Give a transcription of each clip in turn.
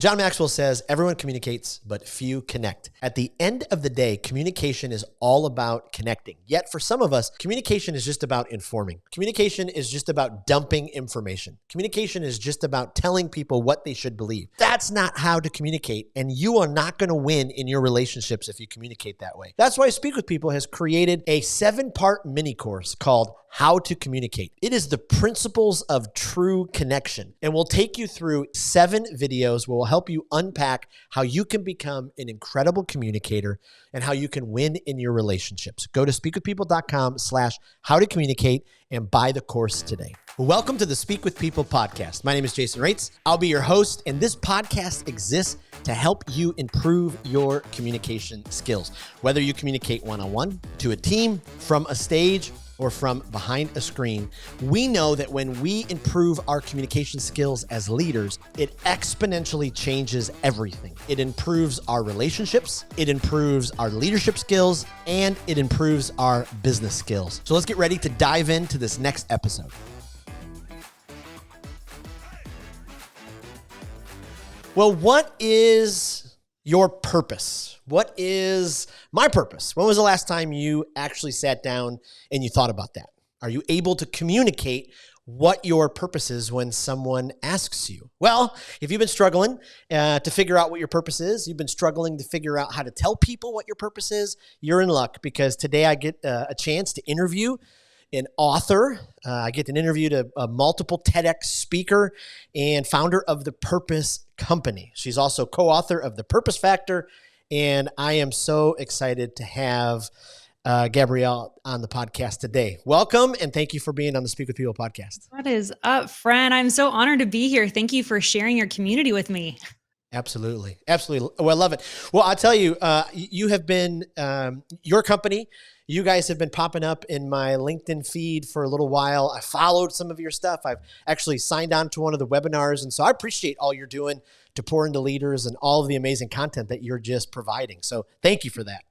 John Maxwell says, everyone communicates, but few connect. At the end of the day, communication is all about connecting. Yet for some of us, communication is just about informing. Communication is just about dumping information. Communication is just about telling people what they should believe. That's not how to communicate, and you are not going to win in your relationships if you communicate that way. That's why Speak With People has created a 7-part mini course called How to Communicate. It is the principles of true connection, and we'll take you through 7 videos where we'll help you unpack how you can become an incredible communicator and how you can win in your relationships. Go to speakwithpeople.com/how-to-communicate and buy the course today. Welcome to the Speak With People podcast. My name is Jason Raitz. I'll be your host, and this podcast exists to help you improve your communication skills. Whether you communicate one-on-one, to a team, from a stage, or from behind a screen, we know that when we improve our communication skills as leaders, it exponentially changes everything. It improves our relationships, it improves our leadership skills, and it improves our business skills. So let's get ready to dive into this next episode. Well, what is your purpose? What is my purpose? When was the last time you actually sat down and you thought about that? Are you able to communicate what your purpose is when someone asks you? Well, if you've been struggling to figure out what your purpose is, you've been struggling to figure out how to tell people what your purpose is, you're in luck, because today I get a chance to interview an author. I get an interview to a multiple TEDx speaker and founder of the Purpose Company. She's also co-author of The Purpose Factor, and I am so excited to have Gabrielle on the podcast today. Welcome, and thank you for being on the Speak With People podcast. What is up, friend? I'm so honored to be here. Thank you for sharing your community with me. Absolutely. Absolutely. Well, I love it. Well, I'll tell you, you have been, your company, you guys have been popping up in my LinkedIn feed for a little while. I followed some of your stuff. I've actually signed on to one of the webinars. And so I appreciate all you're doing to pour into leaders and all of the amazing content that you're just providing. So thank you for that.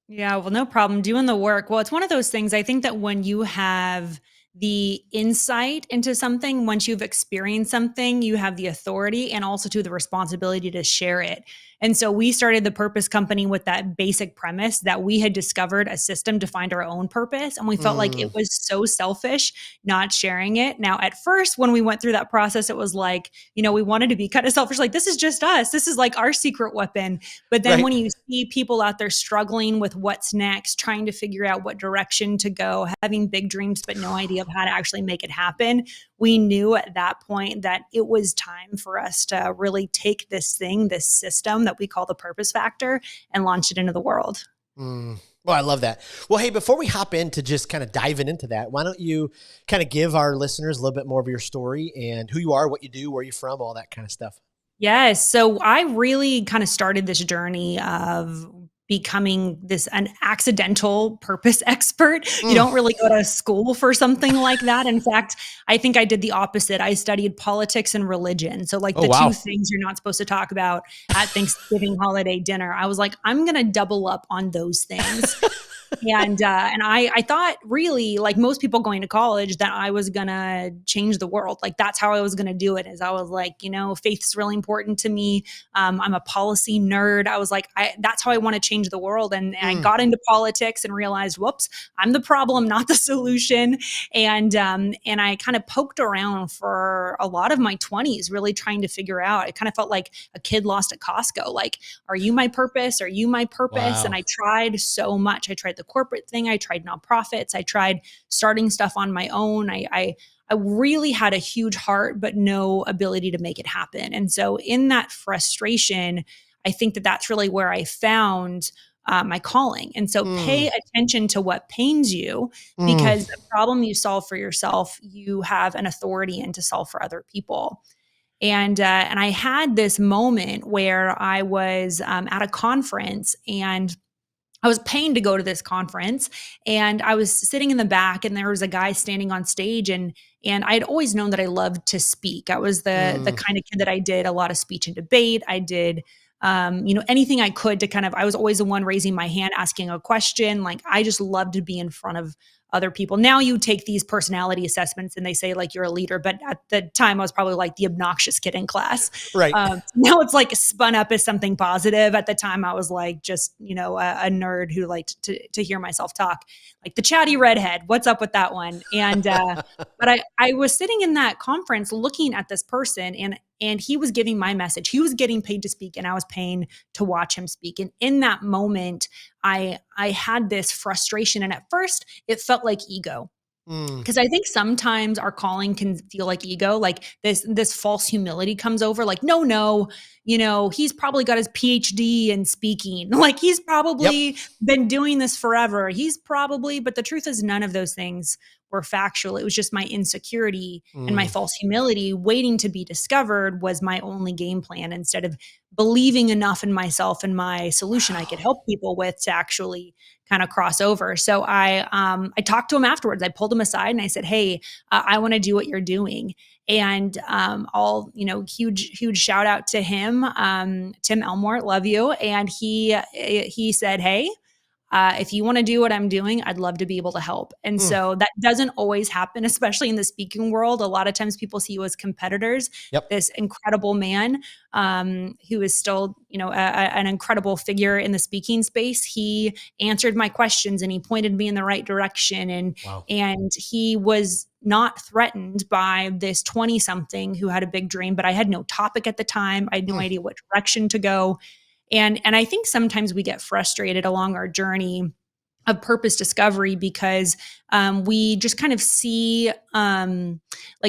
Yeah, well, no problem. Doing the work. Well, it's one of those things. I think that when you have the insight into something, once you've experienced something, you have the authority and also to the responsibility to share it. And so we started the Purpose Company with that basic premise that we had discovered a system to find our own purpose. And we felt like it was so selfish not sharing it. Now, at first, when we went through that process, it was like, we wanted to be kind of selfish. Like, this is just us. This is like our secret weapon. But then when you see people out there struggling with what's next, trying to figure out what direction to go, having big dreams, but no idea of how to actually make it happen, we knew at that point that it was time for us to really take this system that we call the Purpose Factor, and launch it into the world. Well, I love that. Well, hey, before we hop into just kind of diving into that, why don't you kind of give our listeners a little bit more of your story and who you are, what you do, where you're from, all that kind of stuff. Yes. So I really kind of started this journey of becoming an accidental purpose expert. You don't really go to school for something like that. In fact, I think I did the opposite. I studied politics and religion. So two things you're not supposed to talk about at Thanksgiving holiday dinner. I was like, I'm going to double up on those things. And I thought really, like most people going to college, that I was going to change the world. Like that's how I was going to do it. As I was like, faith's really important to me. I'm a policy nerd. I was like, that's how I want to change the world. And I got into politics and realized, whoops, I'm the problem, not the solution. And I kind of poked around for a lot of my 20s, really trying to figure out. I kind of felt like a kid lost at Costco. Like, are you my purpose? Are you my purpose? Wow. And I tried so much. I tried the corporate thing. I tried nonprofits. I tried starting stuff on my own. I really had a huge heart, but no ability to make it happen. And so in that frustration, I think that that's really where I found my calling. And so pay attention to what pains you, because the problem you solve for yourself, you have an authority in to solve for other people. And I had this moment where I was at a conference, and I was paying to go to this conference, and I was sitting in the back, and there was a guy standing on stage, and I'd always known that I loved to speak. I was the kind of kid that I did a lot of speech and debate. I did anything I could to I was always the one raising my hand, asking a question. Like I just loved to be in front other people. Now you take these personality assessments and they say like you're a leader, but at the time I was probably like the obnoxious kid in class. Right. Now it's like spun up as something positive. At the time I was like just, a nerd who liked to hear myself talk, like the chatty redhead. What's up with that one? And but I was sitting in that conference looking at this person, and he was giving my message. He was getting paid to speak, and I was paying to watch him speak. And in that moment, I had this frustration. And at first it felt like ego. Because I think sometimes our calling can feel like ego, like this false humility comes over, like, no, he's probably got his PhD in speaking. Like he's probably been doing this forever. But the truth is none of those things were factual. It was just my insecurity and my false humility waiting to be discovered was my only game plan, instead of believing enough in myself and my solution I could help people with to actually kind of cross over. So I talked to him afterwards. I pulled him aside and I said, hey, I want to do what you're doing. And huge shout out to him, Tim Elmore, love you. And he said, hey, if you want to do what I'm doing, I'd love to be able to help. And so that doesn't always happen, especially in the speaking world. A lot of times people see you as competitors. This incredible man who is still, an incredible figure in the speaking space. He answered my questions and he pointed me in the right direction. And he was not threatened by this 20-something who had a big dream, but I had no topic at the time. I had no idea what direction to go. And I think sometimes we get frustrated along our journey of purpose discovery because we just kind of see,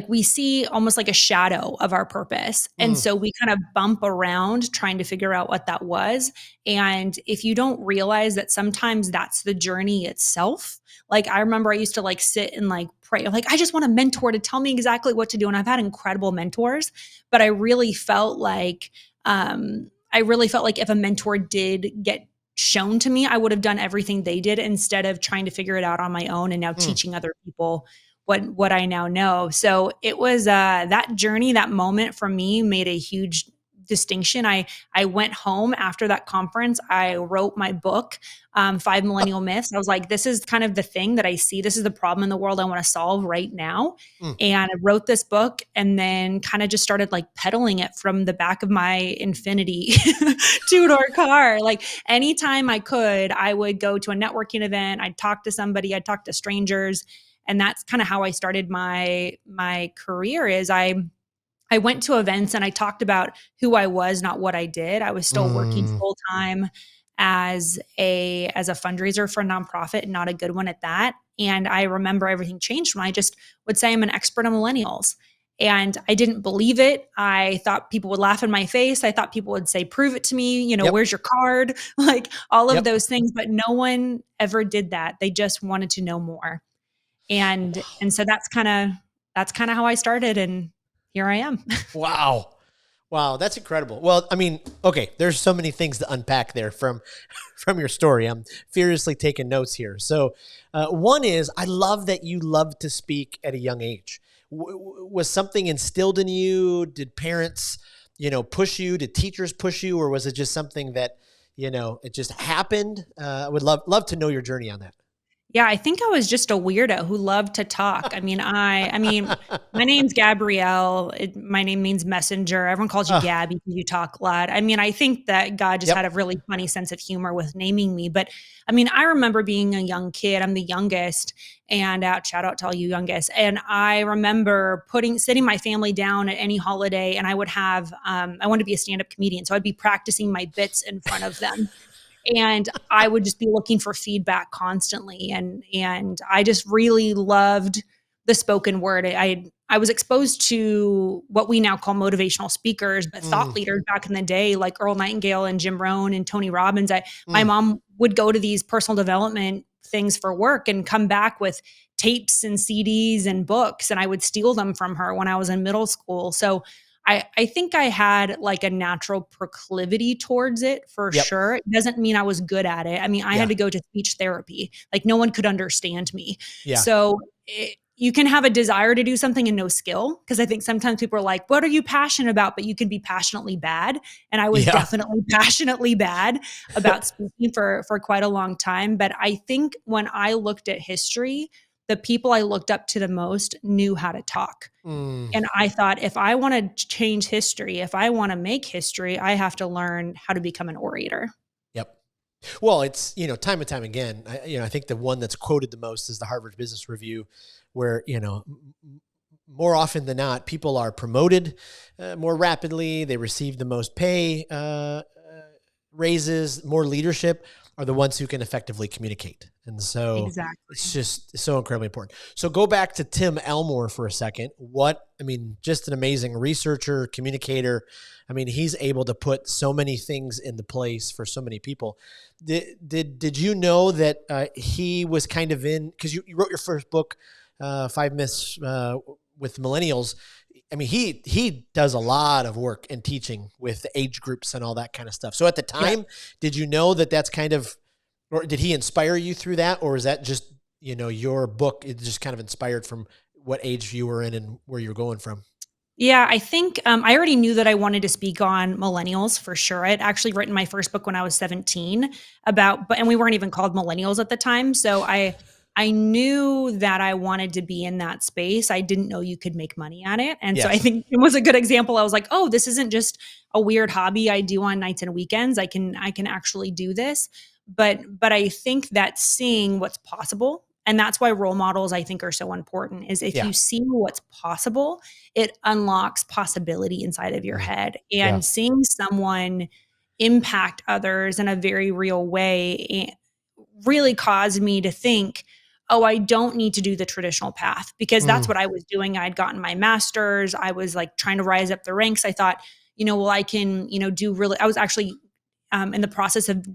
we see almost like a shadow of our purpose. And so we kind of bump around trying to figure out what that was. And if you don't realize that sometimes that's the journey itself. Like I remember I used to sit and pray, I just want a mentor to tell me exactly what to do. And I've had incredible mentors, but I really felt like if a mentor did get shown to me, I would have done everything they did instead of trying to figure it out on my own and now teaching other people what I now know. So it was that journey, that moment for me made a huge distinction. I went home after that conference. I wrote my book, 5 Millennial Myths. I was like, this is kind of the thing that I see. This is the problem in the world I want to solve right now. And I wrote this book and then kind of just started pedaling it from the back of my Infiniti two-door car. Anytime I could, I would go to a networking event. I'd talk to somebody. I'd talk to strangers. And that's kind of how I started my career. Is I went to events and I talked about who I was, not what I did. I was still working full time as a fundraiser for a nonprofit, and not a good one at that. And I remember everything changed when I just would say I'm an expert on millennials. And I didn't believe it. I thought people would laugh in my face. I thought people would say, prove it to me. Where's your card? All of those things. But no one ever did that. They just wanted to know more. And so that's kind of how I started. And here I am. Wow. That's incredible. Well, I mean, okay, there's so many things to unpack there from your story. I'm furiously taking notes here. So one is, I love that you love to speak at a young age. Was something instilled in you? Did parents, push you? Did teachers push you? Or was it just something that, it just happened? I would love to know your journey on that. Yeah, I think I was just a weirdo who loved to talk. I mean, my name's Gabrielle. My name means messenger. Everyone calls you Gabby because you talk a lot. I mean, I think that God just had a really funny sense of humor with naming me. But I mean, I remember being a young kid. I'm the youngest, and shout out to all you youngest. And I remember sitting my family down at any holiday, and I would have, I wanted to be a stand-up comedian. So I'd be practicing my bits in front of them. And I would just be looking for feedback constantly. And I just really loved the spoken word. I was exposed to what we now call motivational speakers, but thought leaders back in the day, like Earl Nightingale and Jim Rohn and Tony Robbins. My mom would go to these personal development things for work and come back with tapes and CDs and books. And I would steal them from her when I was in middle school. So I think I had a natural proclivity towards it for sure. It doesn't mean I was good at it. I mean, I had to go to speech therapy. No one could understand me. Yeah. So you can have a desire to do something and no skill. Because I think sometimes people are like, what are you passionate about? But you can be passionately bad. And I was definitely passionately bad about speaking for quite a long time. But I think when I looked at history, the people I looked up to the most knew how to talk. Mm. And I thought, if I want to change history, if I want to make history, I have to learn how to become an orator. Yep. Well, it's, time and time again, I think the one that's quoted the most is the Harvard Business Review, where, more often than not, people are promoted more rapidly. They receive the most pay raises, more leadership, are the ones who can effectively communicate. And so Exactly. it's just so incredibly important. So go back to Tim Elmore for a second. Just an amazing researcher, communicator. He's able to put so many things into place for so many people. Did you know that he was kind of because you wrote your first book, 5 Myths with Millennials. He does a lot of work in teaching with the age groups and all that kind of stuff. So at the time, Did you know that that's kind of, or did he inspire you through that? Or is that just, your book is just kind of inspired from what age you were in and where you're going from? Yeah, I think I already knew that I wanted to speak on millennials for sure. I had actually written my first book when I was 17 and we weren't even called millennials at the time. So I knew that I wanted to be in that space. I didn't know you could make money at it. And so I think it was a good example. I was like, oh, this isn't just a weird hobby I do on nights and weekends. I can actually do this. But I think that seeing what's possible, and that's why role models I think are so important, is if you see what's possible, it unlocks possibility inside of your head. And seeing someone impact others in a very real way really caused me to think, oh, I don't need to do the traditional path, because that's what I was doing. I'd gotten my master's. I was like trying to rise up the ranks. I thought, I can, I was actually in the process of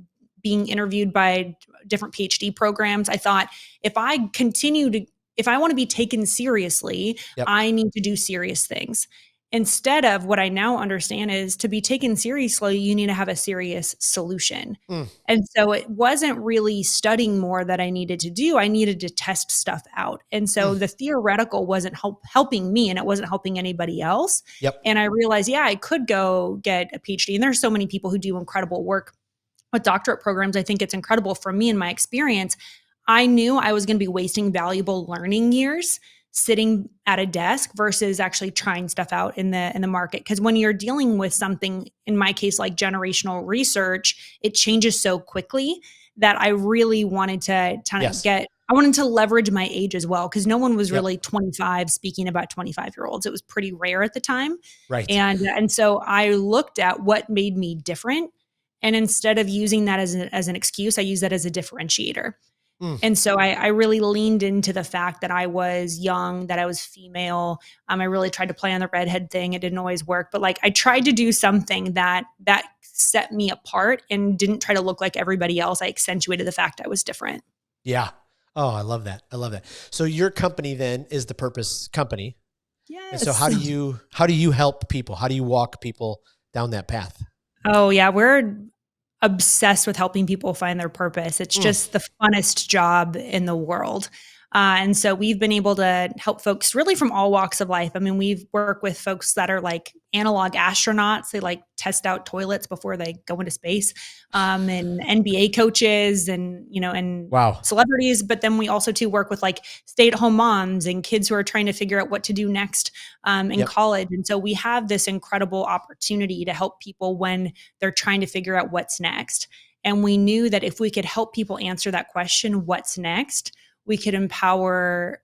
being interviewed by different PhD programs. I thought, if I want to be taken seriously, I need to do serious things. Instead of what I now understand is, to be taken seriously, you need to have a serious solution. And so it wasn't really studying more that I needed to do. I needed to test stuff out. And so the theoretical wasn't helping me, and it wasn't helping anybody else. And I realized, I could go get a PhD. And there's so many people who do incredible work with doctorate programs. I think it's incredible. For me, in my experience, I knew I was going to be wasting valuable learning years sitting at a desk versus actually trying stuff out in the market. Because when you're dealing with something, in my case, like generational research, it changes so quickly that I really wanted to I wanted to leverage my age as well, because no one was really 25 speaking about 25-year-olds. It was pretty rare at the time. Right. And so I looked at what made me different. And instead of using that as an excuse, I used that as a differentiator. And so I really leaned into the fact that I was young, that I was female. I really tried to play on the redhead thing. It didn't always work, but I tried to do something that set me apart and didn't try to look like everybody else. I accentuated the fact I was different. Yeah. Oh, I love that. So your company then is the Purpose Company. Yes. And so how do you help people? How do you walk people down that path? Oh yeah, we're obsessed with helping people find their purpose. It's just the funnest job in the world. And so we've been able to help folks really from all walks of life. We work with folks that are like analog astronauts. They test out toilets before they go into space, and NBA coaches and celebrities. But then we also too work with stay-at-home moms and kids who are trying to figure out what to do next in college. And so we have this incredible opportunity to help people when they're trying to figure out what's next. And we knew that if we could help people answer that question, what's next, we could empower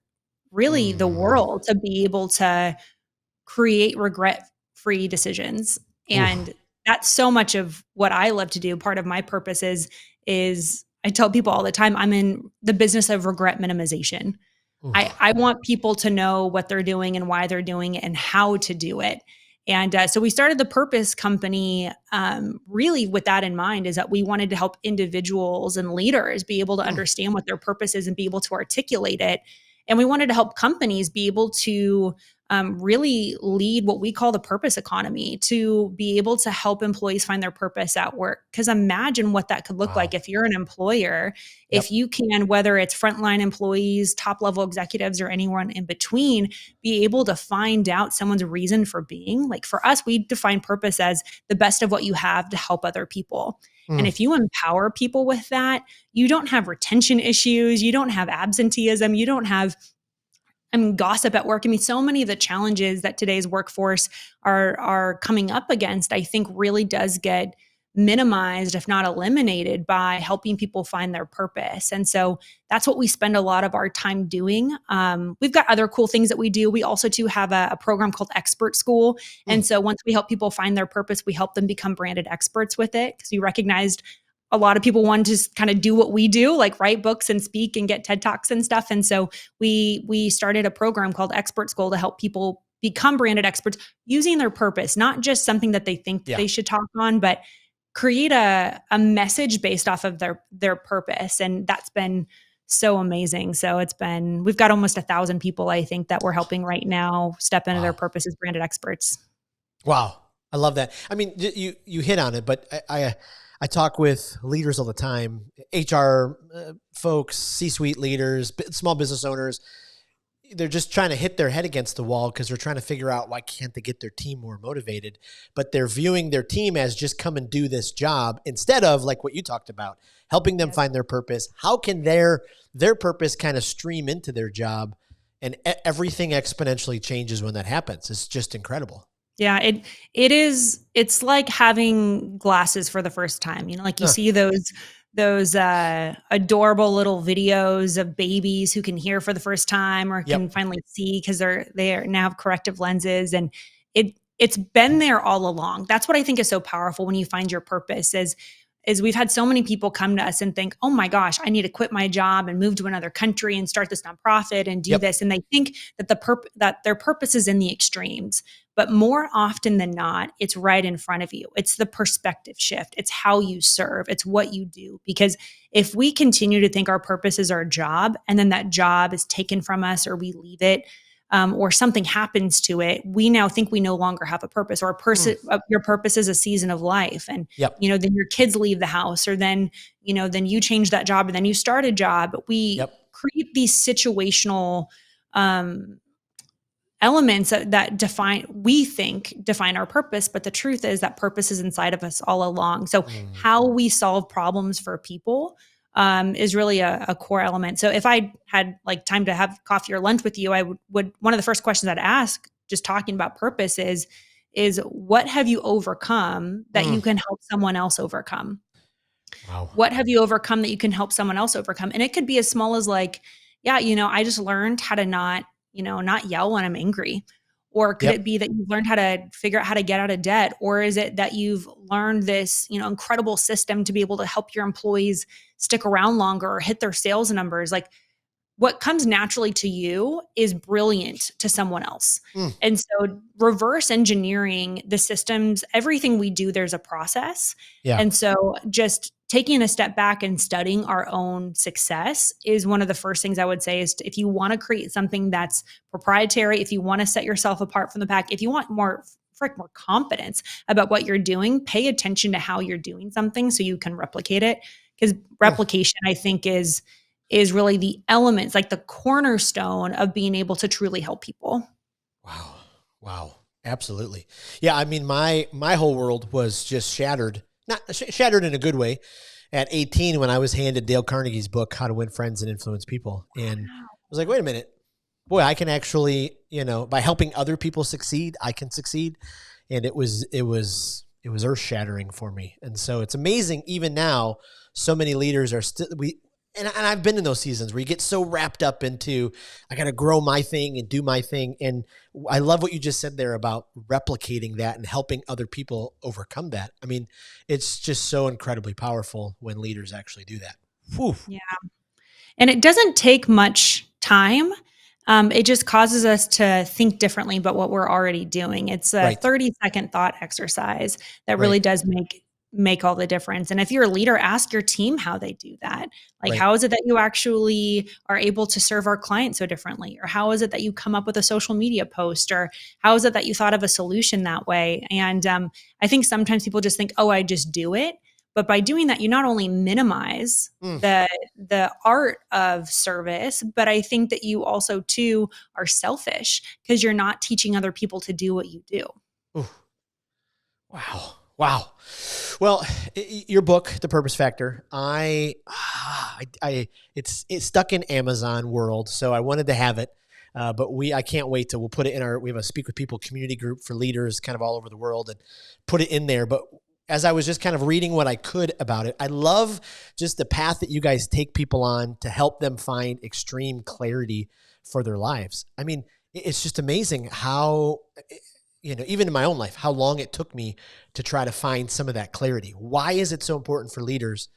really the world to be able to create regret-free decisions. And that's so much of what I love to do. Part of my purpose is I tell people all the time, I'm in the business of regret minimization. I want people to know what they're doing and why they're doing it and how to do it. And so we started the Purpose Company really with that in mind, is that we wanted to help individuals and leaders be able to understand what their purpose is and be able to articulate it. And we wanted to help companies be able to really lead what we call the purpose economy, to be able to help employees find their purpose at work. Because imagine what that could look Wow. like if you're an employer, Yep. if you can, whether it's frontline employees, top level executives, or anyone in between, be able to find out someone's reason for being. Like for us, we define purpose as the best of what you have to help other people. And if you empower people with that, you don't have retention issues, you don't have absenteeism, you don't have gossip at work. I mean, so many of the challenges that today's workforce are coming up against, I think really does get minimized, if not eliminated, by helping people find their purpose. And so that's what we spend a lot of our time doing. We've got other cool things that we do. We also too have a program called Expert School. And so once we help people find their purpose, we help them become branded experts with it, because we recognized a lot of people want to kind of do what we do, like write books and speak and get TED Talks and stuff. And so we started a program called Expert School to help people become branded experts using their purpose, not just something that they think they should talk on, but create a message based off of their purpose. And that's been so amazing. So we've got almost 1,000 people, I think, that we're helping right now step into their purpose as branded experts. Wow. I love that. I mean, you hit on it, but I talk with leaders all the time, HR folks, C-suite leaders, small business owners. They're just trying to hit their head against the wall because they're trying to figure out why can't they get their team more motivated, but they're viewing their team as just come and do this job instead of, like what you talked about, helping them find their purpose. How can their purpose kind of stream into their job? And everything exponentially changes when that happens. It's just incredible. Yeah, it's like having glasses for the first time. You know, like you see those adorable little videos of babies who can hear for the first time or can finally see because they now have corrective lenses, and it's been there all along. That's what I think is so powerful when you find your purpose is we've had so many people come to us and think, oh my gosh, I need to quit my job and move to another country and start this nonprofit and do this. And they think that that their purpose is in the extremes. But more often than not, it's right in front of you. It's the perspective shift. It's how you serve. It's what you do. Because if we continue to think our purpose is our job, and then that job is taken from us, or we leave it, or something happens to it, we now think we no longer have a purpose, or your purpose is a season of life. And, then your kids leave the house, or then you change that job, and then you start a job. We create these situational, elements that we think define our purpose, but the truth is that purpose is inside of us all along. So how we solve problems for people is really a core element. So if I had like time to have coffee or lunch with you, I would one of the first questions I'd ask, just talking about purpose, is what have you overcome that you can help someone else overcome? Wow. What have you overcome that you can help someone else overcome? And it could be as small as like, I just learned how to not yell when I'm angry. Or could it be that you've learned how to figure out how to get out of debt? Or is it that you've learned this, incredible system to be able to help your employees stick around longer or hit their sales numbers? Like, what comes naturally to you is brilliant to someone else. And so reverse engineering the systems, everything we do, there's a process. And so just taking a step back and studying our own success is one of the first things I would say is if you want to create something that's proprietary, if you want to set yourself apart from the pack, if you want more confidence about what you're doing, pay attention to how you're doing something so you can replicate it. Because replication, I think, is really the elements, like the cornerstone of being able to truly help people. Wow. Absolutely. Yeah. I mean, my whole world was just shattered, not shattered in a good way, at 18 when I was handed Dale Carnegie's book, How to Win Friends and Influence People. And I was like, wait a minute, boy, I can actually, by helping other people succeed, I can succeed. And it was earth shattering for me. And so it's amazing. Even now, so many leaders are still, and I've been in those seasons where you get so wrapped up into, I got to grow my thing and do my thing. And I love what you just said there about replicating that and helping other people overcome that. I mean, it's just so incredibly powerful when leaders actually do that. Whew. Yeah. And it doesn't take much time. It just causes us to think differently about what we're already doing. It's a 30-second thought exercise that really does make make all the difference. And if you're a leader, ask your team how they do that. Like, Right. how is it that you actually are able to serve our clients so differently? Or how is it that you come up with a social media post? Or how is it that you thought of a solution that way? And I think sometimes people just think, oh, I just do it. But by doing that, you not only minimize the art of service, but I think that you also too are selfish because you're not teaching other people to do what you do. Ooh. Wow. Well, your book, The Purpose Factor, it's stuck in Amazon world, so I wanted to have it. But I can't wait we'll put it in we have a Speak with People community group for leaders kind of all over the world and put it in there. But as I was just kind of reading what I could about it, I love just the path that you guys take people on to help them find extreme clarity for their lives. I mean, it's just amazing how, even in my own life, how long it took me to try to find some of that clarity. Why is it so important for leaders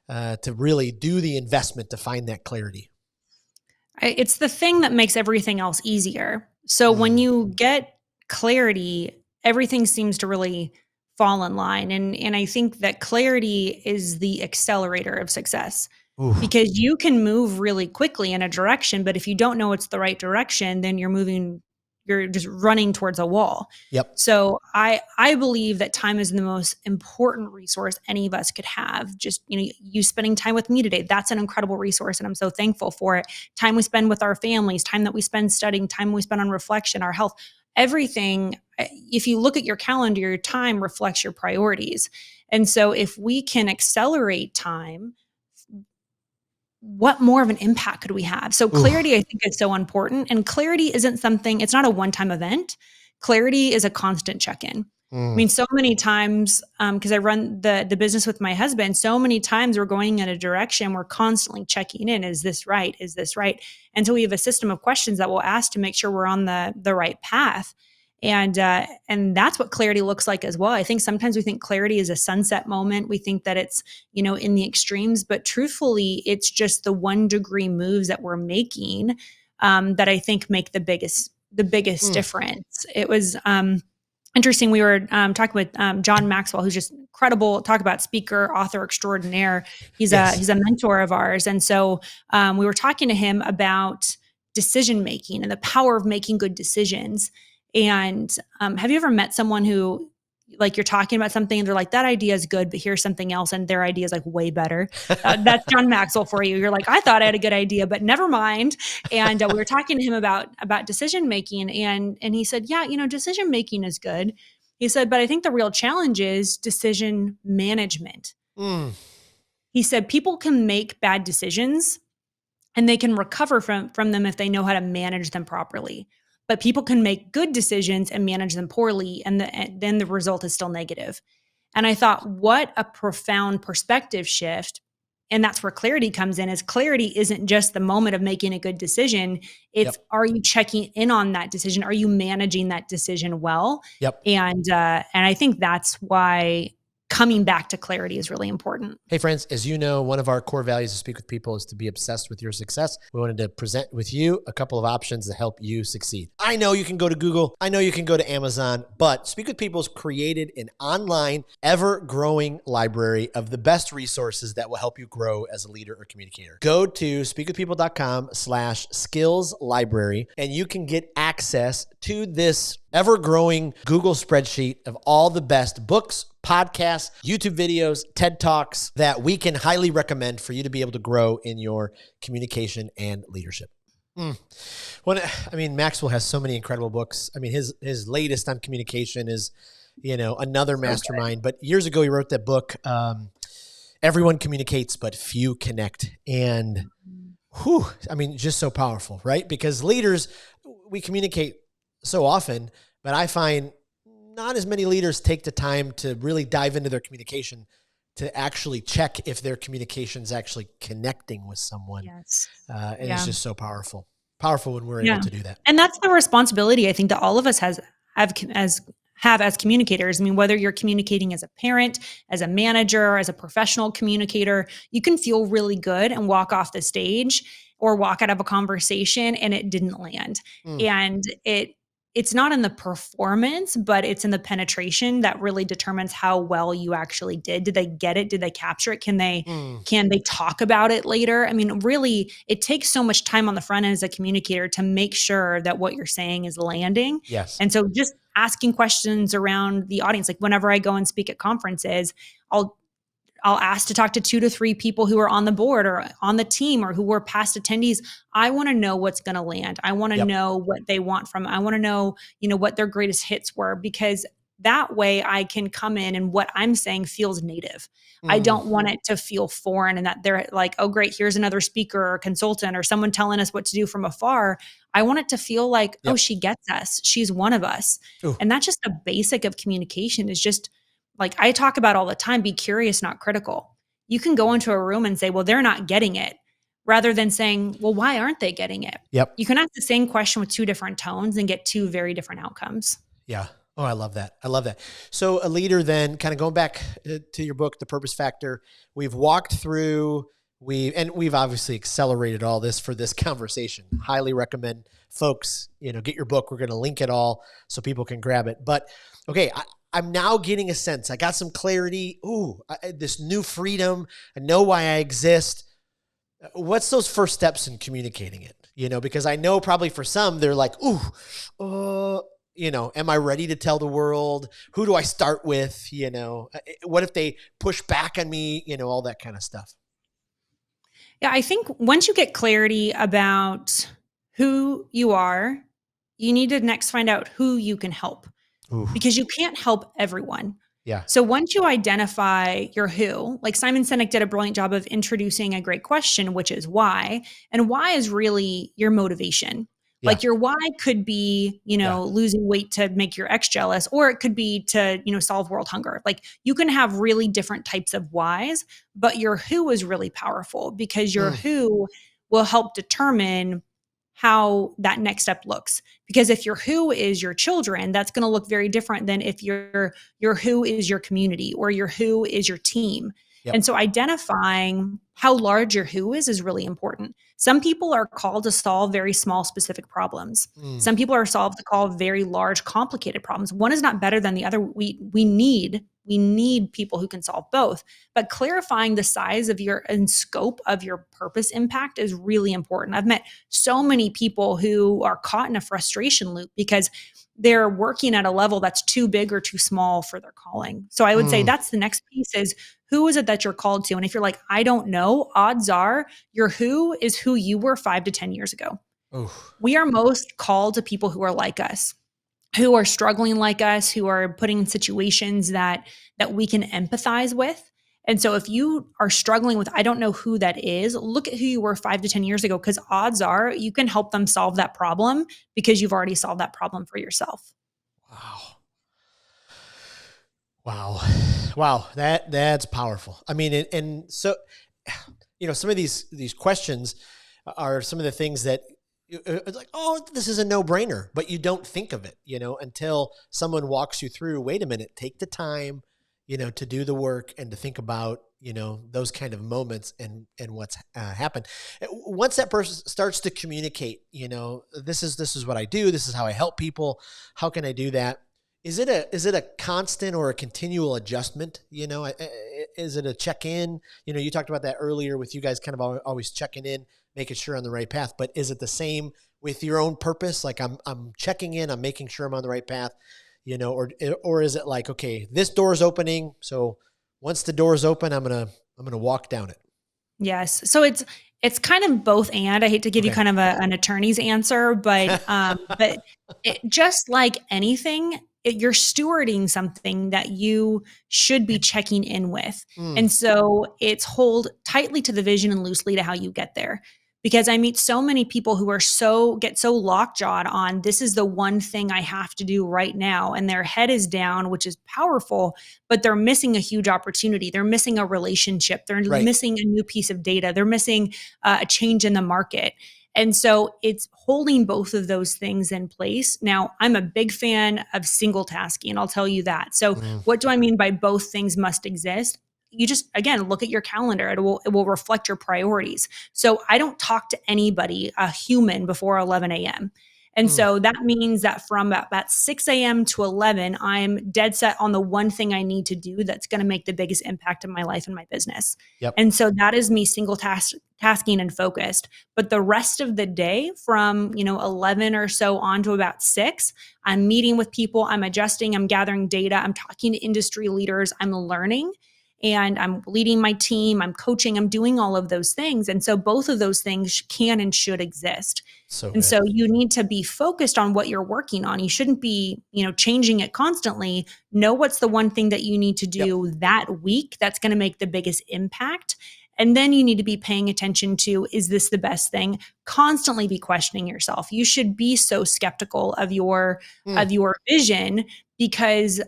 to really do the investment to find that clarity? It's the thing that makes everything else easier. So when you get clarity, everything seems to really fall in line. And I think that clarity is the accelerator of success. Ooh. Because you can move really quickly in a direction, but if you don't know it's the right direction, then you're just running towards a wall. Yep. So I believe that time is the most important resource any of us could have. Just, you spending time with me today, that's an incredible resource. And I'm so thankful for it. Time we spend with our families, time that we spend studying, time we spend on reflection, our health, everything. If you look at your calendar, your time reflects your priorities. And so if we can accelerate time, what more of an impact could we have? So clarity, I think, is so important. And clarity isn't something, it's not a one-time event. Clarity is a constant check-in. I mean, so many times, because I run the business with my husband, so many times we're going in a direction, we're constantly checking in. Is this right? Is this right? Until we have a system of questions that we'll ask to make sure we're on the right path. And that's what clarity looks like as well. I think sometimes we think clarity is a sunset moment. We think that it's, in the extremes, but truthfully, it's just the 1-degree moves that we're making that I think make the biggest difference. It was interesting. We were talking with John Maxwell, who's just incredible. Talk about speaker, author extraordinaire. He's a mentor of ours, and so we were talking to him about decision making and the power of making good decisions. And have you ever met someone who, like, you're talking about something and they're like, that idea is good, but here's something else, and their idea is like way better? That's John Maxwell for you. You're like, I thought I had a good idea, but never mind. And we were talking to him about decision making, and he said, yeah, decision making is good. He said, but I think the real challenge is decision management. He said people can make bad decisions and they can recover from them if they know how to manage them properly. But people can make good decisions and manage them poorly, and then the result is still negative. And I thought, what a profound perspective shift. And that's where clarity comes in, is clarity isn't just the moment of making a good decision. It's, are you checking in on that decision? Are you managing that decision well? Yep. And I think that's why coming back to clarity is really important. Hey friends, as you know, one of our core values to Speak with People is to be obsessed with your success. We wanted to present with you a couple of options to help you succeed. I know you can go to Google. I know you can go to Amazon, but Speak with People has created an online, ever-growing library of the best resources that will help you grow as a leader or communicator. Go to speakwithpeople.com/skills library, and you can get access to this ever-growing Google spreadsheet of all the best books, podcasts, YouTube videos, TED Talks that we can highly recommend for you to be able to grow in your communication and leadership. Maxwell has so many incredible books. I mean, his latest on communication is, another mastermind. But years ago, he wrote that book, Everyone Communicates, But Few Connect. And just so powerful, right? Because leaders, we communicate so often, but I find not as many leaders take the time to really dive into their communication to actually check if their communication is actually connecting with someone. Yes. It's just so powerful when we're able to do that. And that's the responsibility I think that all of us have as communicators. I mean, whether you're communicating as a parent, as a manager, as a professional communicator, you can feel really good and walk off the stage or walk out of a conversation and it didn't land. And it's not in the performance, but it's in the penetration that really determines how well you actually did. Did they get it? Did they capture it? Can they talk about it later? I mean, really, it takes so much time on the front end as a communicator to make sure that what you're saying is landing. Yes. And so just asking questions around the audience, like whenever I go and speak at conferences, I'll ask to talk to 2 to 3 people who are on the board or on the team or who were past attendees. I want to know what's going to land. I want to know what they want from it. I want to know, what their greatest hits were, because that way I can come in and what I'm saying feels native. I don't want it to feel foreign and that they're like, oh, great, here's another speaker or consultant or someone telling us what to do from afar. I want it to feel like, oh, she gets us. She's one of us. Ooh. And that's just a basic of communication, is just like I talk about all the time, be curious, not critical. You can go into a room and say, well, they're not getting it, rather than saying, well, why aren't they getting it? Yep. You can ask the same question with 2 different tones and get 2 very different outcomes. Yeah. Oh, I love that. I love that. So a leader then, kind of going back to your book, The Purpose Factor, we've walked through, we've obviously accelerated all this for this conversation. Highly recommend folks, get your book. We're going to link it all so people can grab it. But okay, I'm now getting a sense. I got some clarity. This new freedom. I know why I exist. What's those first steps in communicating it? Because I know probably for some, they're like, am I ready to tell the world? Who do I start with? What if they push back on me? All that kind of stuff. Yeah, I think once you get clarity about who you are, you need to next find out who you can help. Oof. Because you can't help everyone. Yeah. So once you identify your who, like Simon Sinek did a brilliant job of introducing a great question, which is why. And why is really your motivation. Yeah. Like your why could be, losing weight to make your ex jealous, or it could be to, solve world hunger. Like you can have really different types of whys, but your who is really powerful, because your who will help determine how that next step looks. Because if your who is your children, that's going to look very different than if your who is your community or your who is your team. Yep. And so identifying how large your who is really important. Some people are called to solve very small, specific problems. Some people are called to solve very large, complicated problems. One is not better than the other. We need people who can solve both. But clarifying the size of your and scope of your purpose impact is really important. I've met so many people who are caught in a frustration loop because they're working at a level that's too big or too small for their calling. So I would say that's the next piece is, who is it that you're called to? And if you're like, I don't know, odds are your who is who you were 5 to 10 years ago. Oof. We are most called to people who are like us, who are struggling like us, who are putting in situations that we can empathize with. And so if you are struggling with, I don't know who that is, look at who you were 5 to 10 years ago, because odds are you can help them solve that problem because you've already solved that problem for yourself. Wow. That's powerful. I mean, and so, some of these questions are some of the things that it's like, oh, this is a no-brainer, but you don't think of it, until someone walks you through, wait a minute, take the time, to do the work and to think about, those kind of moments and what's happened. Once that person starts to communicate, this is what I do. This is how I help people. How can I do that? Is it a constant or a continual adjustment? Is it a check-in? You talked about that earlier with you guys kind of always checking in, making sure on the right path, but is it the same with your own purpose? Like I'm checking in, I'm making sure I'm on the right path, or is it like, okay, this door is opening, so once the door is open, I'm going to walk down it. Yes. So it's kind of both and. I hate to give you kind of an attorney's answer, but just like anything, you're stewarding something that you should be checking in with. And so it's hold tightly to the vision and loosely to how you get there. Because I meet so many people who get so lockjawed on, this is the one thing I have to do right now. And their head is down, which is powerful, but they're missing a huge opportunity. They're missing a relationship. They're missing a new piece of data. They're missing a change in the market. And so it's holding both of those things in place. Now, I'm a big fan of single tasking, I'll tell you that. So what do I mean by both things must exist? You just, again, look at your calendar. It will reflect your priorities. So I don't talk to anybody, a human, before 11 a.m. And so that means that from about 6 a.m. to 11, I'm dead set on the one thing I need to do that's going to make the biggest impact in my life and my business. Yep. And so that is me tasking and focused. But the rest of the day from, 11 or so on to about 6, I'm meeting with people, I'm adjusting, I'm gathering data, I'm talking to industry leaders, I'm learning, and I'm leading my team, I'm coaching, I'm doing all of those things. And so both of those things can and should exist. So and good. so you need to be focused on what you're working on. You shouldn't be, changing it constantly. Know what's the one thing that you need to do that week that's going to make the biggest impact. And then you need to be paying attention to, is this the best thing? Constantly be questioning yourself. You should be so skeptical of your vision, because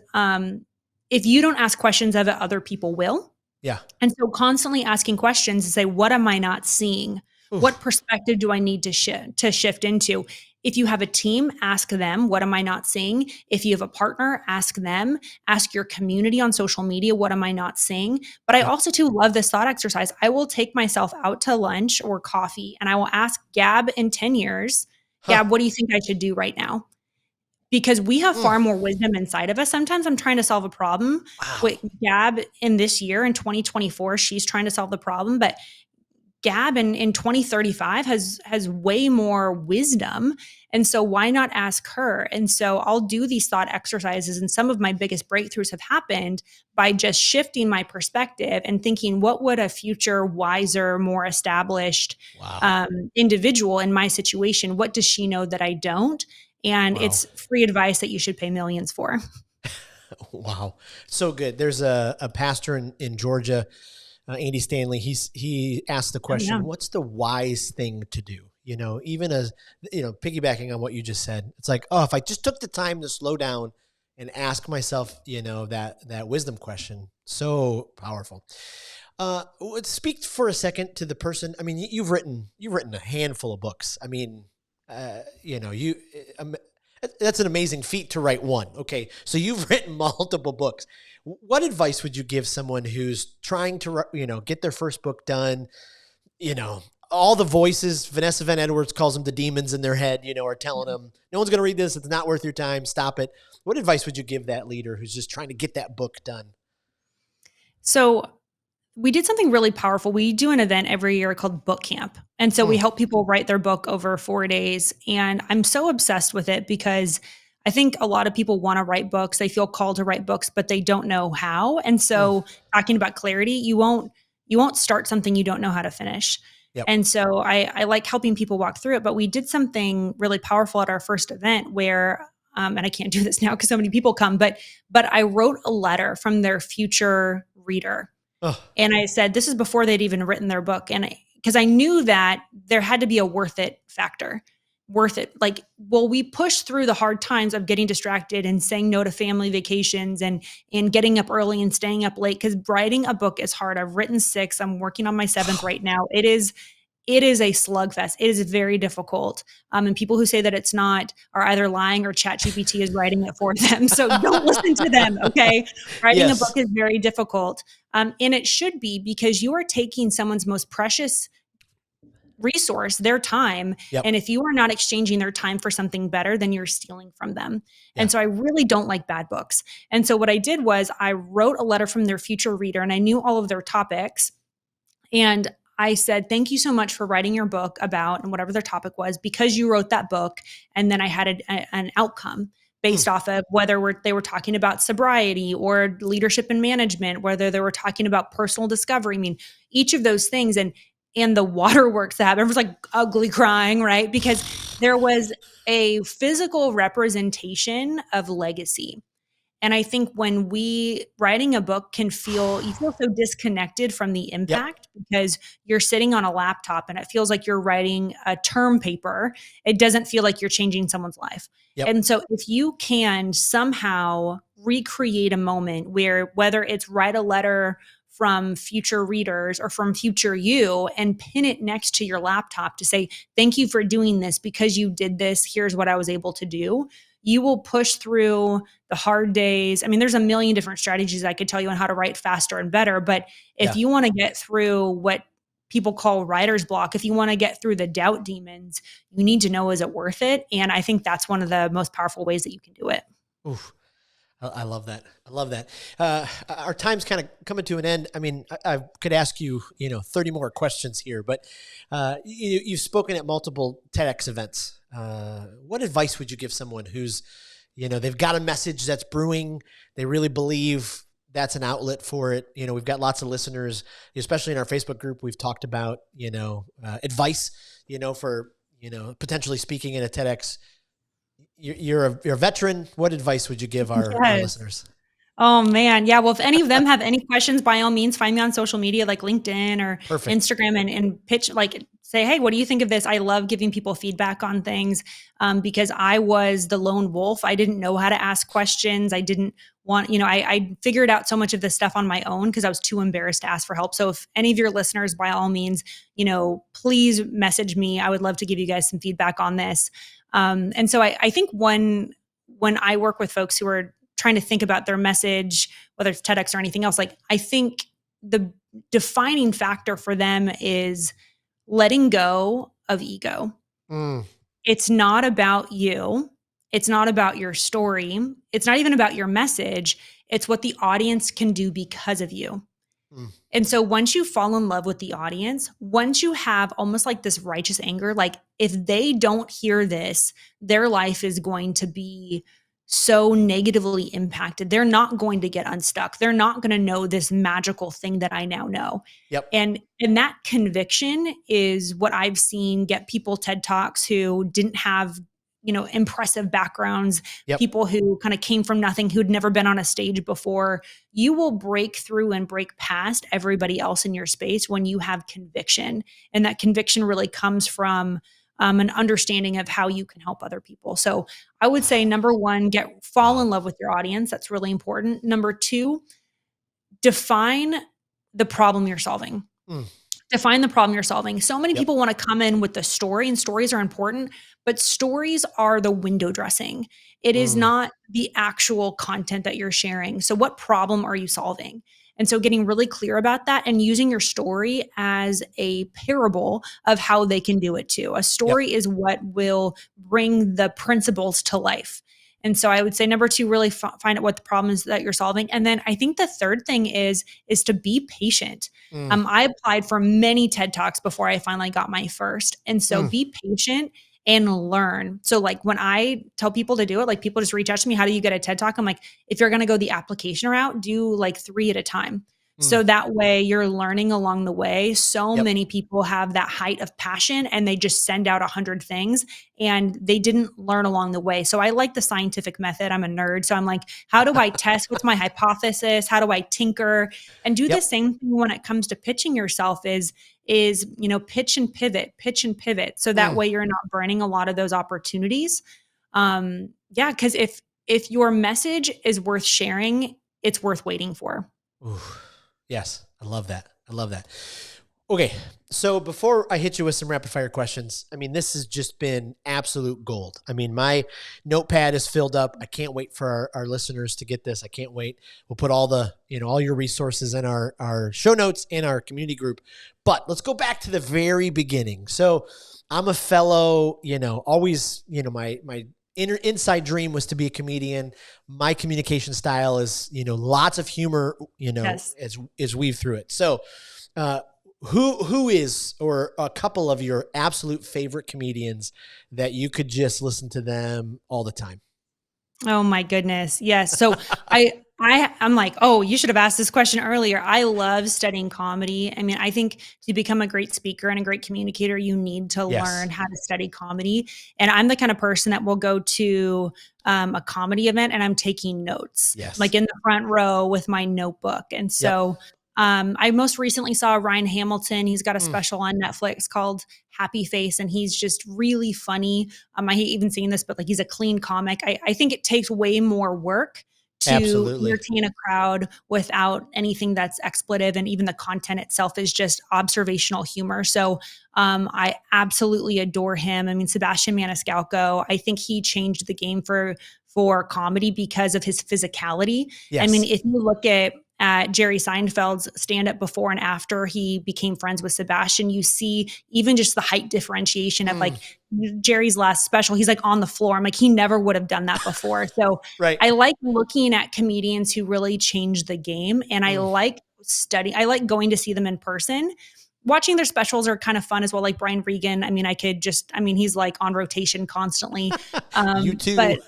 if you don't ask questions of it, other people will. Yeah. And so constantly asking questions to say, what am I not seeing? Oof. What perspective do I need to shift into? If you have a team, ask them, what am I not seeing? If you have a partner, ask them. Ask your community on social media, what am I not seeing? But I also too love this thought exercise. I will take myself out to lunch or coffee and I will ask Gab in 10 years, Gab, what do you think I should do right now? Because we have far more wisdom inside of us. Sometimes I'm trying to solve a problem with Gab in this year, in 2024, she's trying to solve the problem, but Gab in 2035 has way more wisdom. And so why not ask her? And so I'll do these thought exercises, and some of my biggest breakthroughs have happened by just shifting my perspective and thinking, what would a future, wiser, more established individual in my situation, what does she know that I don't? And it's free advice that you should pay millions for. Wow. So good. There's a pastor in Georgia, Andy Stanley. He asked the question, what's the wise thing to do? Even as, piggybacking on what you just said, it's like, if I just took the time to slow down and ask myself, that wisdom question, so powerful. Speak for a second to the person. I mean, you've written a handful of books. I mean, that's an amazing feat to write one. Okay. So you've written multiple books. What advice would you give someone who's trying to, get their first book done? All the voices, Vanessa Van Edwards calls them the demons in their head, are telling them, no one's going to read this. It's not worth your time. Stop it. What advice would you give that leader who's just trying to get that book done? So we did something really powerful. We do an event every year called Book Camp. And so we help people write their book over 4 days. And I'm so obsessed with it because I think a lot of people want to write books. They feel called to write books, but they don't know how. And so talking about clarity, you won't start something you don't know how to finish. Yep. And so I like helping people walk through it. But we did something really powerful at our first event where, and I can't do this now because so many people come, but I wrote a letter from their future reader. And I said, this is before they'd even written their book. And because I knew that there had to be a worth it factor. Worth it. Like, will we push through the hard times of getting distracted and saying no to family vacations and getting up early and staying up late? Because writing a book is hard. I've written 6. I'm working on my 7th right now. It is a slugfest. It is very difficult. And people who say that it's not are either lying or ChatGPT is writing it for them. So don't listen to them, okay? Writing a book is very difficult. And it should be, because you are taking someone's most precious resource, their time. Yep. And if you are not exchanging their time for something better, then you're stealing from them. Yeah. And so I really don't like bad books. And so what I did was I wrote a letter from their future reader, and I knew all of their topics. And I said, thank you so much for writing your book about, and whatever their topic was, because you wrote that book. And then I had an outcome based off of whether they were talking about sobriety or leadership and management, whether they were talking about personal discovery. I mean, each of those things. And the waterworks that happened, everyone's like ugly crying, right? Because there was a physical representation of legacy. And I think when writing a book you feel so disconnected from the impact because you're sitting on a laptop and it feels like you're writing a term paper. It doesn't feel like you're changing someone's life. Yep. And so if you can somehow recreate a moment where, whether it's write a letter from future readers or from future you and pin it next to your laptop to say, thank you for doing this, because you did this, here's what I was able to do. You will push through the hard days. I mean, there's a million different strategies I could tell you on how to write faster and better, but if you want to get through what people call writer's block, if you want to get through the doubt demons, you need to know, is it worth it? And I think that's one of the most powerful ways that you can do it. Oof. I love that. I love that. Our time's kind of coming to an end. I mean, I could ask you, 30 more questions here, but you've spoken at multiple TEDx events. What advice would you give someone who's, they've got a message that's brewing, they really believe that's an outlet for it. We've got lots of listeners, especially in our Facebook group. We've talked about, advice, for, potentially speaking in a TEDx. You're a veteran. What advice would you give our listeners? Oh man. Yeah. Well, if any of them have any questions, by all means, find me on social media like LinkedIn or Instagram and pitch, say, hey, what do you think of this? I love giving people feedback on things because I was the lone wolf. I didn't know how to ask questions. I didn't want, I figured out so much of this stuff on my own because I was too embarrassed to ask for help. So if any of your listeners, by all means, please message me. I would love to give you guys some feedback on this. And so I think when I work with folks who are trying to think about their message, whether it's TEDx or anything else, I think the defining factor for them is letting go of ego. It's not about you. It's not about your story. It's not even about your message. It's what the audience can do because of you. And so once you fall in love with the audience, once you have almost like this righteous anger, if they don't hear this, their life is going to be so negatively impacted. They're not going to get unstuck. They're not going to know this magical thing that I now know. Yep. And that conviction is what I've seen get people TED Talks who didn't have impressive backgrounds, people who kind of came from nothing, who'd never been on a stage before. You will break through and break past everybody else in your space when you have conviction. And that conviction really comes from an understanding of how you can help other people. So I would say, number one, fall in love with your audience. That's really important. Number two, define the problem you're solving. Define the problem you're solving. So many people want to come in with the story, and stories are important, but stories are the window dressing. It is not the actual content that you're sharing. So what problem are you solving? And so getting really clear about that and using your story as a parable of how they can do it too. A story is what will bring the principles to life. And so I would say, number two, really find out what the problem is that you're solving. And then I think the third thing is to be patient. I applied for many TED Talks before I finally got my first. And so be patient and learn. So when I tell people to do it, people just reach out to me, how do you get a TED Talk? I'm like, if you're going to go the application route, do 3 at a time. So that way you're learning along the way. So many people have that height of passion and they just send out 100 things and they didn't learn along the way. So I like the scientific method. I'm a nerd. So I'm like, how do I test? What's my hypothesis? How do I tinker? And do the same thing when it comes to pitching yourself is pitch and pivot. So that way you're not burning a lot of those opportunities. Because if your message is worth sharing, it's worth waiting for. Ooh. Yes. I love that. Okay. So before I hit you with some rapid fire questions, this has just been absolute gold. My notepad is filled up. I can't wait for our listeners to get this. I can't wait. We'll put all the, all your resources in our show notes in our community group, but let's go back to the very beginning. So I'm a fellow, always, my inside dream was to be a comedian. My communication style is, lots of humor, as weave through it. So, who is, or a couple of your absolute favorite comedians that you could just listen to them all the time? Oh my goodness. Yes. So I'm like, oh, you should have asked this question earlier. I love studying comedy. I think to become a great speaker and a great communicator, you need to learn how to study comedy. And I'm the kind of person that will go to a comedy event and I'm taking notes, in the front row with my notebook. And so I most recently saw Ryan Hamilton. He's got a special on Netflix called Happy Face, and he's just really funny. I hate even saying this, but he's a clean comic. I think it takes way more work to entertain a crowd without anything that's expletive, and even the content itself is just observational humor. So I absolutely adore him. Sebastian Maniscalco, I think he changed the game for comedy because of his physicality. If you look at at Jerry Seinfeld's stand-up before and after he became friends with Sebastian, you see even just the height differentiation of like Jerry's last special, he's like on the floor. I'm like, he never would have done that before. So Right. I like looking at comedians who really change the game. And I like going to see them in person. Watching their specials are kind of fun as well. Like Brian Regan. I mean, he's like on rotation constantly. You too. But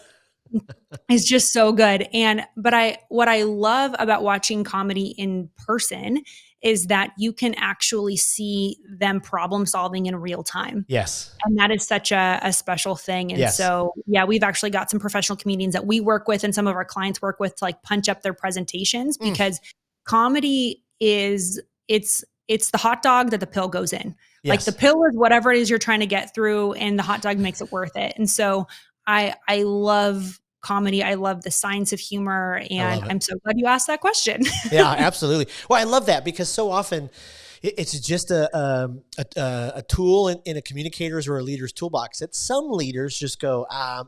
it's just so good. What I love about watching comedy in person is that you can actually see them problem solving in real time. Yes. And that is such a special thing. And Yes. so, yeah, we've actually got some professional comedians that we work with and some of our clients work with to like punch up their presentations, because comedy it's the hot dog that the pill goes in. Yes. Like the pill is whatever it is you're trying to get through, and the hot dog makes it worth it. And so I love comedy. I love the science of humor, and I'm so glad you asked that question. Yeah, absolutely. Well, I love that because so often it's just a tool in a communicator's or a leader's toolbox that some leaders just go, I'm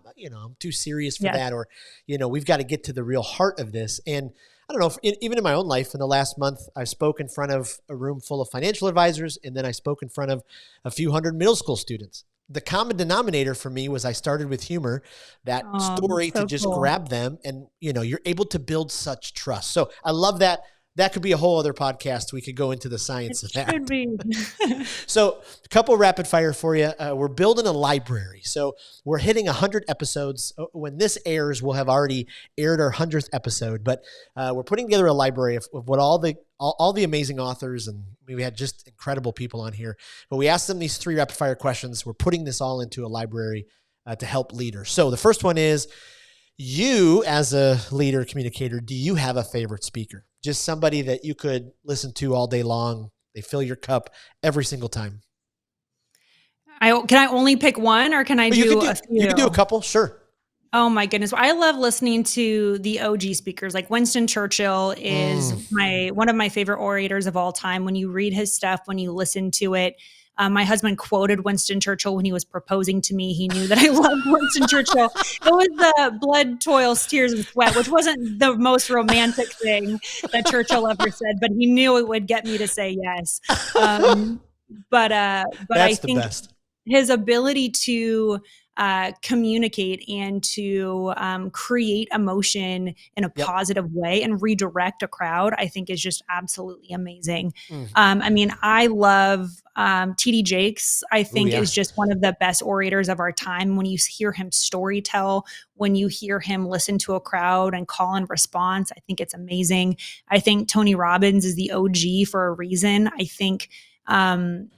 too serious for that, or we've got to get to the real heart of this. And I don't know, even in my own life, in the last month, I spoke in front of a room full of financial advisors, and then I spoke in front of a few hundred middle school students. The common denominator for me was I started with humor, that story to just grab them, and you're able to build such trust. So I love that. That could be a whole other podcast. We could go into the science of that. Should be. So a couple rapid fire for you. We're building a library. So we're hitting 100 episodes. When this airs, we'll have already aired our 100th episode. But we're putting together a library of what all the amazing authors, and we had just incredible people on here. But we asked them these 3 rapid fire questions. We're putting this all into a library to help leaders. So the first one is, you as a leader communicator, do you have a favorite speaker? Just somebody that you could listen to all day long. They fill your cup every single time. Can I only pick one, or can I do a few? You can do a couple, sure. Oh my goodness. I love listening to the OG speakers. Like Winston Churchill is one of my favorite orators of all time. When you read his stuff, when you listen to it, my husband quoted Winston Churchill when he was proposing to me. He knew that I loved Winston Churchill. It was the blood, toil, tears, and sweat, which wasn't the most romantic thing that Churchill ever said, but he knew it would get me to say yes. But I think best. His ability to communicate and to create emotion in a positive way and redirect a crowd, I think is just absolutely amazing. I mean, I love TD Jakes. I think is just one of the best orators of our time. When you hear him story tell, when you hear him listen to a crowd and call and response, I think it's amazing. I think Tony Robbins is the OG for a reason. I think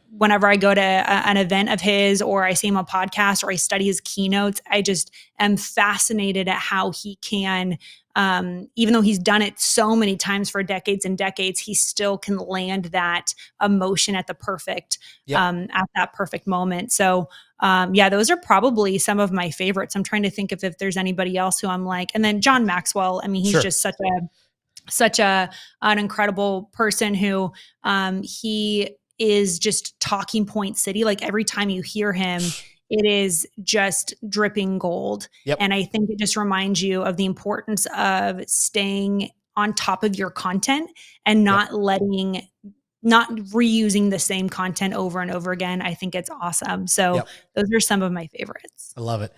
whenever I go to an event of his, or I see him on a podcast, or I study his keynotes, I just am fascinated at how he can, even though he's done it so many times for decades and decades, he still can land that emotion at the perfect, at that perfect moment. So, those are probably some of my favorites. I'm trying to think if there's anybody else who I'm like, and then John Maxwell. I mean, he's just such an incredible person who, he is just talking point city. Like every time you hear him, it is just dripping gold. And I think it just reminds you of the importance of staying on top of your content and not reusing the same content over and over again. I think it's awesome. So those are some of my favorites. I love it.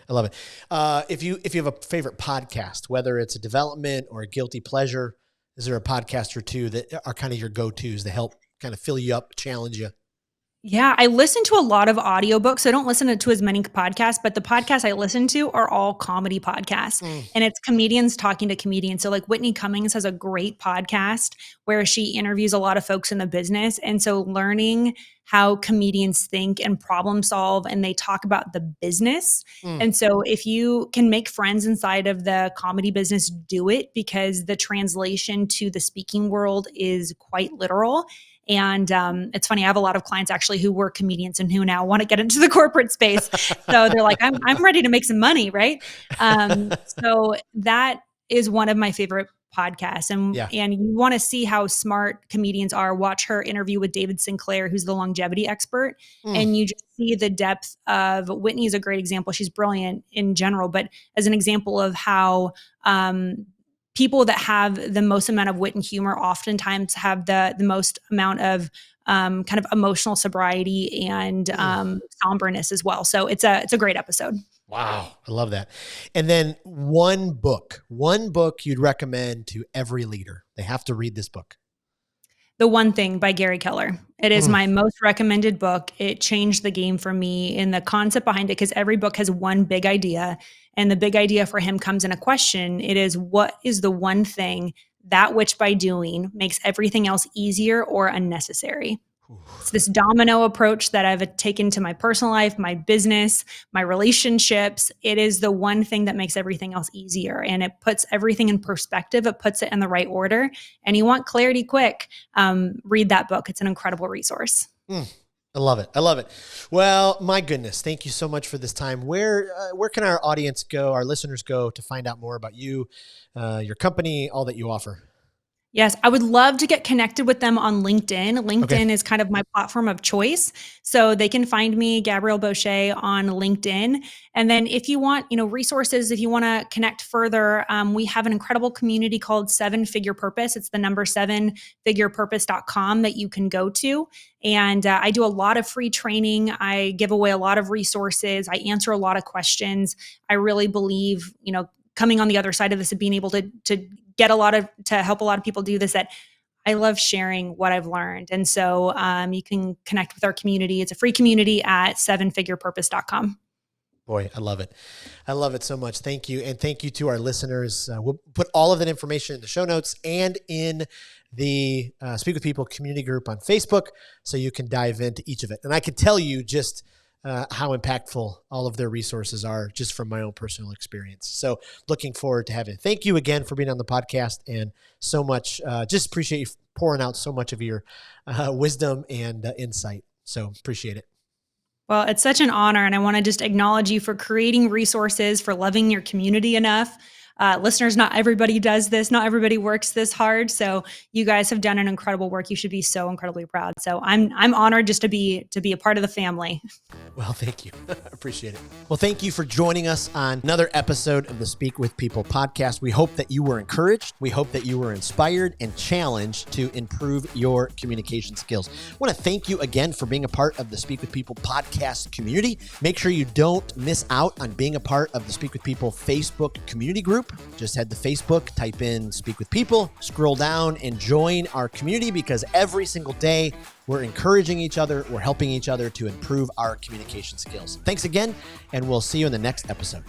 If you have a favorite podcast, whether it's a development or a guilty pleasure, is there a podcast or two that are kind of your go-tos to help kind of fill you up, challenge you? Yeah, I listen to a lot of audiobooks. I don't listen to as many podcasts, but the podcasts I listen to are all comedy podcasts. And it's comedians talking to comedians. So like Whitney Cummings has a great podcast where she interviews a lot of folks in the business. And so learning how comedians think and problem solve, and they talk about the business. And so if you can make friends inside of the comedy business, do it, because the translation to the speaking world is quite literal. And it's funny, I have a lot of clients actually who were comedians and who now want to get into the corporate space. So they're like, I'm ready to make some money, right? So that is one of my favorite podcasts. And you want to see how smart comedians are, watch her interview with David Sinclair, who's the longevity expert. And you just see the depth of, Whitney is a great example. She's brilliant in general, but as an example of how people that have the most amount of wit and humor oftentimes have the most amount of kind of emotional sobriety and somberness as well. So it's a great episode. Wow. I love that. And then one book you'd recommend to every leader. They have to read this book. The One Thing by Gary Keller. It is my most recommended book. It changed the game for me in the concept behind it, because every book has one big idea. And the big idea for him comes in a question. It is, what is the one thing that which by doing makes everything else easier or unnecessary? It's this domino approach that I've taken to my personal life, my business, my relationships. It is the one thing that makes everything else easier. And it puts everything in perspective. It puts it in the right order. And you want clarity quick, read that book. It's an incredible resource. I love it. I love it. Well, my goodness. Thank you so much for this time. Where can our audience go, our listeners go to find out more about you, your company, all that you offer? Yes, I would love to get connected with them on LinkedIn. LinkedIn is kind of my platform of choice. So they can find me, Gabrielle Bosché, on LinkedIn. And then if you want, resources, if you want to connect further, we have an incredible community called 7 Figure Purpose. It's the number 7figurepurpose.com that you can go to. And I do a lot of free training. I give away a lot of resources. I answer a lot of questions. I really believe, coming on the other side of this and being able to help a lot of people do this, that I love sharing what I've learned. And so you can connect with our community. It's a free community at 7figurepurpose.com. Boy, I love it. I love it so much. Thank you. And thank you to our listeners. We'll put all of that information in the show notes and in the Speak with People community group on Facebook, so you can dive into each of it. And I can tell you just how impactful all of their resources are, just from my own personal experience. So looking forward to having it. Thank you again for being on the podcast, and so much, just appreciate you pouring out so much of your wisdom and insight. So appreciate it. Well, it's such an honor, and I want to just acknowledge you for creating resources, for loving your community enough. Listeners, not everybody does this. Not everybody works this hard. So you guys have done an incredible work. You should be so incredibly proud. So I'm honored just to be a part of the family. Well, thank you. Appreciate it. Well, thank you for joining us on another episode of the Speak with People podcast. We hope that you were encouraged. We hope that you were inspired and challenged to improve your communication skills. I want to thank you again for being a part of the Speak with People podcast community. Make sure you don't miss out on being a part of the Speak with People Facebook community group. Just head to Facebook, type in Speak with People, scroll down and join our community, because every single day we're encouraging each other, we're helping each other to improve our communication skills. Thanks again, and we'll see you in the next episode.